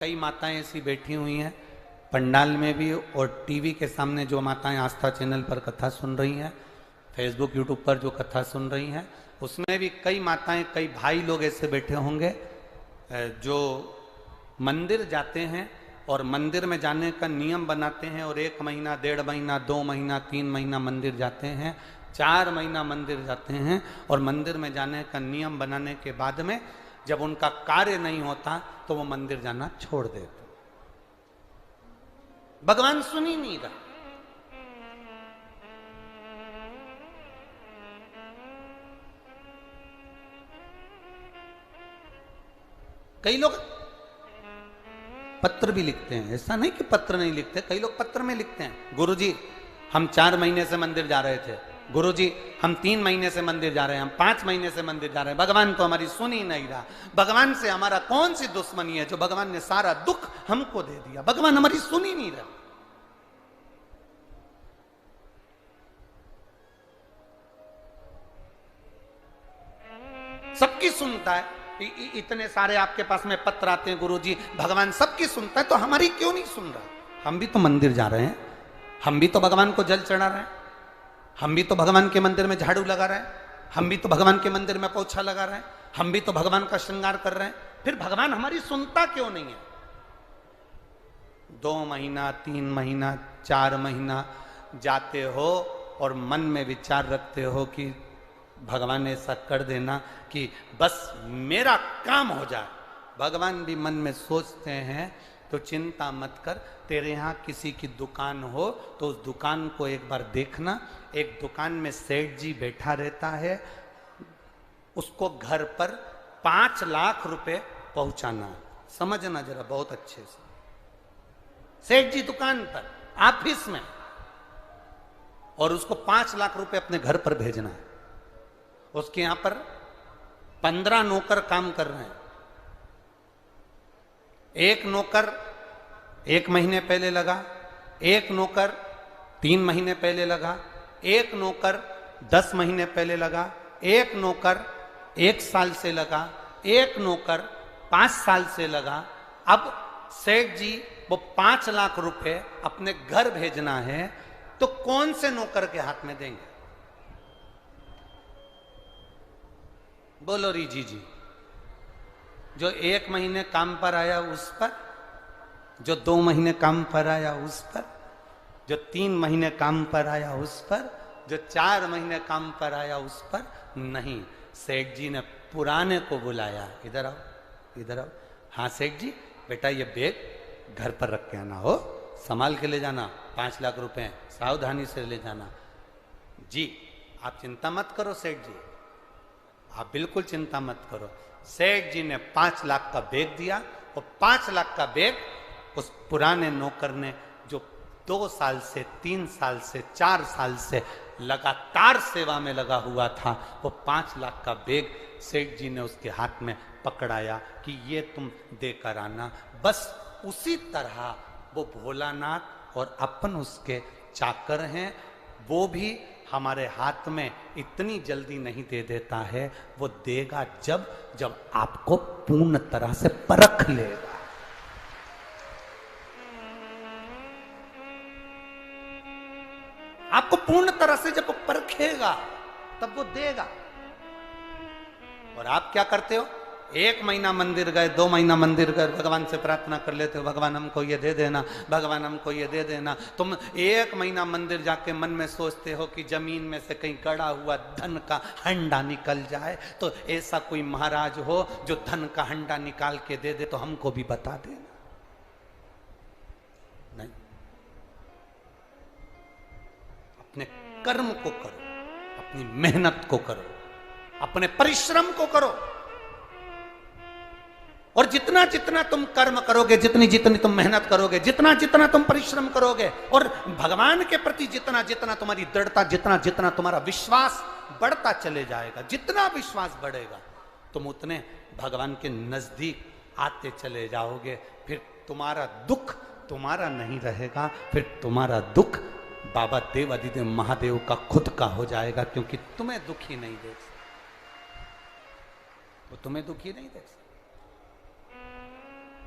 कई माताएं ऐसी बैठी हुई हैं पंडाल में भी और टीवी के सामने जो माताएं आस्था चैनल पर कथा सुन रही हैं, फेसबुक यूट्यूब पर जो कथा सुन रही हैं, उसमें भी कई माताएं कई भाई लोग ऐसे बैठे होंगे जो मंदिर जाते हैं और मंदिर में जाने का नियम बनाते हैं और 1 महीना 1.5 महीना 2 महीना 3 महीना मंदिर जाते हैं, 4 महीना मंदिर जाते हैं और मंदिर में जाने का नियम बनाने के बाद में जब उनका कार्य नहीं होता तो वो मंदिर जाना छोड़ देते। भगवान सुन ही नहीं रहा। कई लोग पत्र भी लिखते हैं, ऐसा नहीं कि पत्र नहीं लिखते, कई लोग पत्र में लिखते हैं, गुरुजी हम 4 महीने से मंदिर जा रहे थे, गुरुजी हम 3 महीने से मंदिर जा रहे हैं, हम 5 महीने से मंदिर जा रहे हैं, भगवान तो हमारी सुन ही नहीं रहा। भगवान से हमारा कौन सी दुश्मनी है जो भगवान ने सारा दुख हमको दे दिया, भगवान हमारी सुन ही नहीं रहा। सबकी सुनता है, इतने सारे आपके पास में पत्र आते हैं, गुरुजी भगवान सबकी सुनता है तो हमारी क्यों नहीं सुन रहा? हम भी तो मंदिर जा रहे हैं, हम भी तो भगवान को जल चढ़ा रहे हैं, हम भी तो भगवान के मंदिर में झाड़ू लगा रहे हैं, हम भी तो भगवान के मंदिर में पोछा लगा रहे हैं, हम भी तो भगवान का श्रृंगार कर रहे हैं, फिर भगवान हमारी सुनता क्यों नहीं है? 2 महीना 3 महीना 4 महीना जाते हो और मन में विचार रखते हो कि भगवान ऐसा कर देना कि बस मेरा काम हो जाए। भगवान भी मन में सोचते हैं तो चिंता मत कर, तेरे यहाँ किसी की दुकान हो तो उस दुकान को एक बार देखना। एक दुकान में सेठ जी बैठा रहता है, उसको घर पर 5 लाख रुपए पहुंचाना। समझना जरा बहुत अच्छे से, सेठ जी दुकान पर ऑफिस में और उसको 5 लाख रुपए अपने घर पर भेजना है। उसके यहां पर 15 नौकर काम कर रहे हैं। एक नौकर 1 महीने पहले लगा, एक नौकर 3 महीने पहले लगा, एक नौकर 10 महीने पहले लगा, एक नौकर 1 साल से लगा, एक नौकर 5 साल से लगा। अब सेठ जी वो 5 लाख रुपए अपने घर भेजना है तो कौन से नौकर के हाथ में देंगे? बोलो रीजी जी। जो 1 महीने काम पर आया उस पर, जो 2 महीने काम पर आया उस पर, जो 3 महीने काम पर आया उस पर, जो 4 महीने काम पर आया उस पर नहीं। सेठ जी ने पुराने को बुलाया, इधर आओ इधर आओ। हाँ सेठ जी बेटा ये बैग घर पर रख के आना, हो संभाल के ले जाना, 5 लाख रुपए सावधानी से ले जाना। जी आप चिंता मत करो सेठ जी, आप बिल्कुल चिंता मत करो। सेठ जी ने 5 लाख का बैग दिया और 5 लाख का बैग उस पुराने नौकर ने जो 2 साल से 3 साल से 4 साल से लगातार सेवा में लगा हुआ था, वो 5 लाख का बैग सेठ जी ने उसके हाथ में पकड़ाया कि ये तुम देकर आना। बस उसी तरह वो भोलानाथ और अपन उसके चाकर हैं, वो भी हमारे हाथ में इतनी जल्दी नहीं दे देता है, वो देगा जब जब आपको पूर्ण तरह से परख लेगा। आपको पूर्ण तरह से जब वो परखेगा तब वो देगा। और आप क्या करते हो? 1 महीना मंदिर गए, 2 महीना मंदिर गए, भगवान से प्रार्थना कर लेते हो, भगवान हमको ये दे देना, भगवान हमको ये दे देना। तुम 1 महीना मंदिर जाके मन में सोचते हो कि जमीन में से कहीं गड़ा हुआ धन का हंडा निकल जाए, तो ऐसा कोई महाराज हो जो धन का हंडा निकाल के दे दे तो हमको भी बता देना। नहीं, अपने कर्म को करो, अपनी मेहनत को करो, अपने परिश्रम को करो। और जितना जितना तुम कर्म करोगे, जितनी जितनी तुम मेहनत करोगे, जितना जितना तुम परिश्रम करोगे और भगवान के प्रति जितना जितना तुम्हारी दृढ़ता, जितना जितना तुम्हारा विश्वास बढ़ता चले जाएगा, जितना विश्वास बढ़ेगा तुम उतने भगवान के नजदीक आते चले जाओगे। फिर तुम्हारा दुख तुम्हारा नहीं रहेगा, फिर तुम्हारा दुख बाबा देवाधिदेव महादेव का खुद का हो जाएगा, क्योंकि तुम्हें दुखी नहीं देख सकते, वो तुम्हें दुखी नहीं देख सकते।